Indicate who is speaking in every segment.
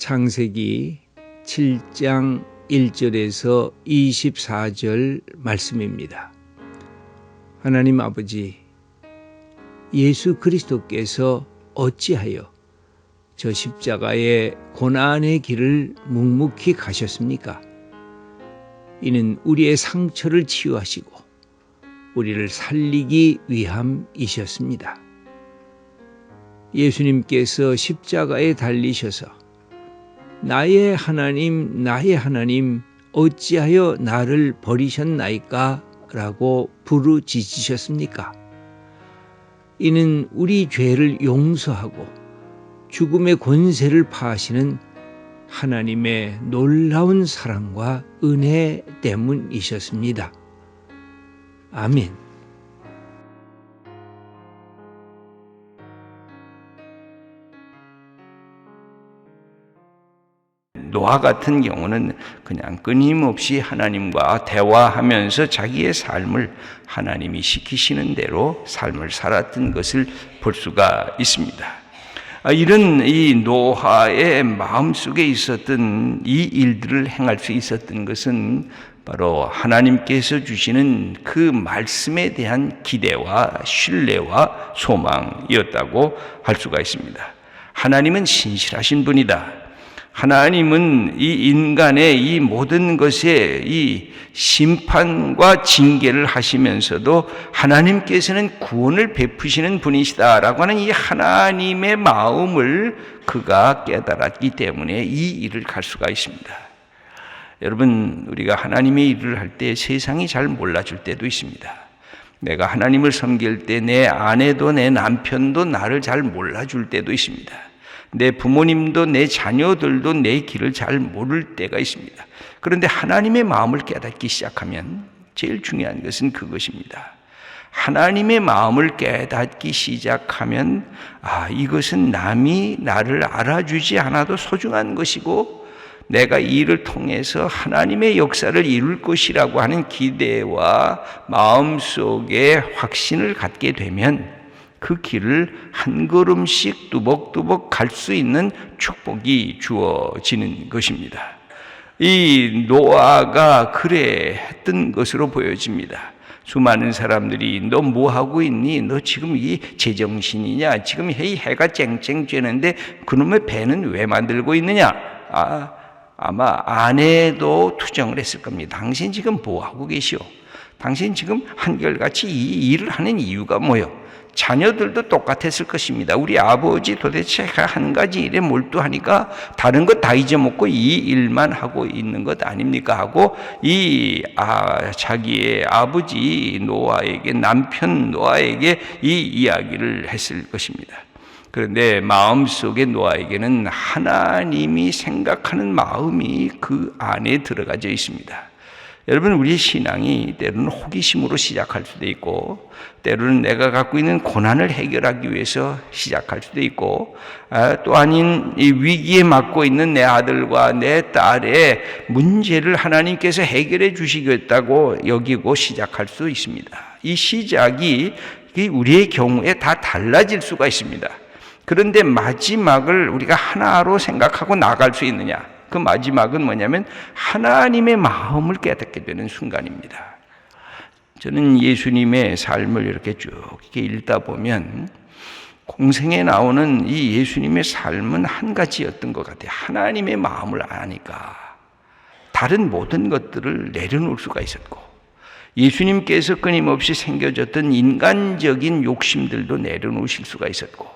Speaker 1: 창세기 7장 1절에서 24절 말씀입니다. 하나님 아버지, 예수 그리스도께서 어찌하여 저 십자가의 고난의 길을 묵묵히 가셨습니까? 이는 우리의 상처를 치유하시고 우리를 살리기 위함이셨습니다. 예수님께서 십자가에 달리셔서 나의 하나님, 나의 하나님, 어찌하여 나를 버리셨나이까? 라고 부르짖으셨습니까? 이는 우리 죄를 용서하고 죽음의 권세를 파하시는 하나님의 놀라운 사랑과 은혜 때문이셨습니다. 아멘.
Speaker 2: 노아 같은 경우는 그냥 끊임없이 하나님과 대화하면서 자기의 삶을 하나님이 시키시는 대로 삶을 살았던 것을 볼 수가 있습니다. 이런 이 노아의 마음속에 있었던 이 일들을 행할 수 있었던 것은 바로 하나님께서 주시는 그 말씀에 대한 기대와 신뢰와 소망이었다고 할 수가 있습니다. 하나님은 신실하신 분이다. 하나님은 이 인간의 이 모든 것에 이 심판과 징계를 하시면서도 하나님께서는 구원을 베푸시는 분이시다라고 하는 이 하나님의 마음을 그가 깨달았기 때문에 이 일을 갈 수가 있습니다. 여러분, 우리가 하나님의 일을 할 때 세상이 잘 몰라줄 때도 있습니다. 내가 하나님을 섬길 때 내 아내도 내 남편도 나를 잘 몰라줄 때도 있습니다. 내 부모님도 내 자녀들도 내 길을 잘 모를 때가 있습니다. 그런데 하나님의 마음을 깨닫기 시작하면 제일 중요한 것은 그것입니다. 하나님의 마음을 깨닫기 시작하면 이것은 남이 나를 알아주지 않아도 소중한 것이고 내가 이 일을 통해서 하나님의 역사를 이룰 것이라고 하는 기대와 마음속에 확신을 갖게 되면 그 길을 한 걸음씩 뚜벅뚜벅 갈 수 있는 축복이 주어지는 것입니다. 이 노아가 그래 했던 것으로 보여집니다. 수많은 사람들이 너 뭐 하고 있니? 너 지금 이 제정신이냐? 지금 해가 쨍쨍 쬐는데 그놈의 배는 왜 만들고 있느냐? 아마 아내도 투정을 했을 겁니다. 당신 지금 뭐 하고 계시오? 당신 지금 한결같이 이 일을 하는 이유가 뭐요? 자녀들도 똑같았을 것입니다. 우리 아버지 도대체 한 가지 일에 몰두하니까 다른 것 다 잊어먹고 이 일만 하고 있는 것 아닙니까? 하고 자기의 아버지 노아에게, 남편 노아에게 이 이야기를 했을 것입니다. 그런데 마음속에 노아에게는 하나님이 생각하는 마음이 그 안에 들어가져 있습니다. 여러분, 우리의 신앙이 때로는 호기심으로 시작할 수도 있고 때로는 내가 갖고 있는 고난을 해결하기 위해서 시작할 수도 있고 또 아닌 이 위기에 맞고 있는 내 아들과 내 딸의 문제를 하나님께서 해결해 주시겠다고 여기고 시작할 수 있습니다. 이 시작이 우리의 경우에 다 달라질 수가 있습니다. 그런데 마지막을 우리가 하나로 생각하고 나갈 수 있느냐? 그 마지막은 뭐냐면 하나님의 마음을 깨닫게 되는 순간입니다. 저는 예수님의 삶을 이렇게 쭉 읽다 보면 공생에 나오는 이 예수님의 삶은 한 가지였던 것 같아요. 하나님의 마음을 아니까 다른 모든 것들을 내려놓을 수가 있었고 예수님께서 끊임없이 생겨졌던 인간적인 욕심들도 내려놓으실 수가 있었고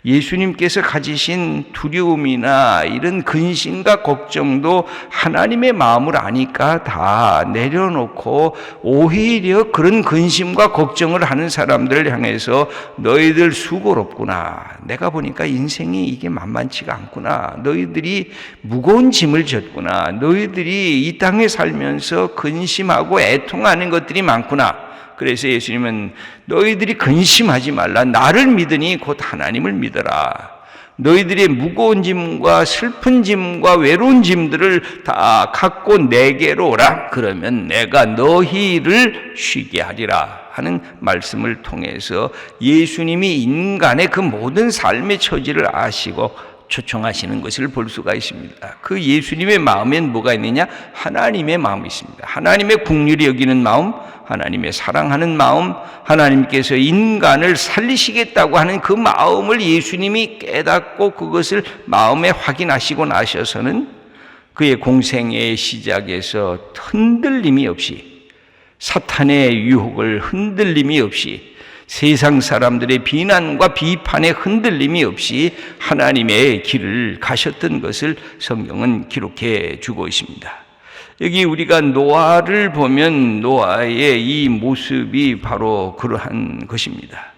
Speaker 2: 예수님께서 가지신 두려움이나 이런 근심과 걱정도 하나님의 마음을 아니까 다 내려놓고 오히려 그런 근심과 걱정을 하는 사람들을 향해서 너희들 수고롭구나. 내가 보니까 인생이 이게 만만치가 않구나. 너희들이 무거운 짐을 졌구나. 너희들이 이 땅에 살면서 근심하고 애통하는 것들이 많구나. 그래서 예수님은 너희들이 근심하지 말라. 나를 믿으니 곧 하나님을 믿어라. 너희들의 무거운 짐과 슬픈 짐과 외로운 짐들을 다 갖고 내게로 오라. 그러면 내가 너희를 쉬게 하리라 하는 말씀을 통해서 예수님이 인간의 그 모든 삶의 처지를 아시고 초청하시는 것을 볼 수가 있습니다. 그 예수님의 마음엔 뭐가 있느냐? 하나님의 마음이 있습니다. 하나님의 긍휼히 여기는 마음, 하나님의 사랑하는 마음, 하나님께서 인간을 살리시겠다고 하는 그 마음을 예수님이 깨닫고 그것을 마음에 확인하시고 나셔서는 그의 공생의 시작에서 흔들림이 없이, 사탄의 유혹을 흔들림이 없이, 세상 사람들의 비난과 비판에 흔들림이 없이 하나님의 길을 가셨던 것을 성경은 기록해 주고 있습니다. 여기 우리가 노아를 보면 노아의 이 모습이 바로 그러한 것입니다.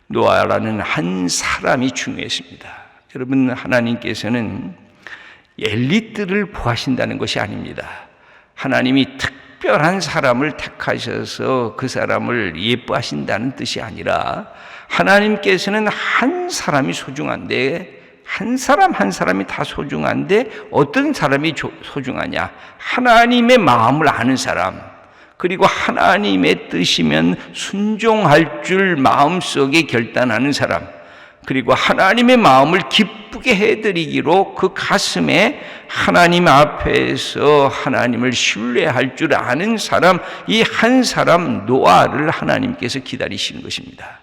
Speaker 2: 노아라는 한 사람이 중요했습니다. 여러분, 하나님께서는 엘리트를 구하신다는 것이 아닙니다. 하나님이 특별한 사람을 택하셔서 그 사람을 예뻐하신다는 뜻이 아니라 하나님께서는 한 사람이 소중한데, 한 사람 한 사람이 다 소중한데 어떤 사람이 소중하냐? 하나님의 마음을 아는 사람, 그리고 하나님의 뜻이면 순종할 줄 마음속에 결단하는 사람, 그리고 하나님의 마음을 기쁘게 해드리기로 그 가슴에 하나님 앞에서 하나님을 신뢰할 줄 아는 사람, 이 한 사람 노아를 하나님께서 기다리시는 것입니다.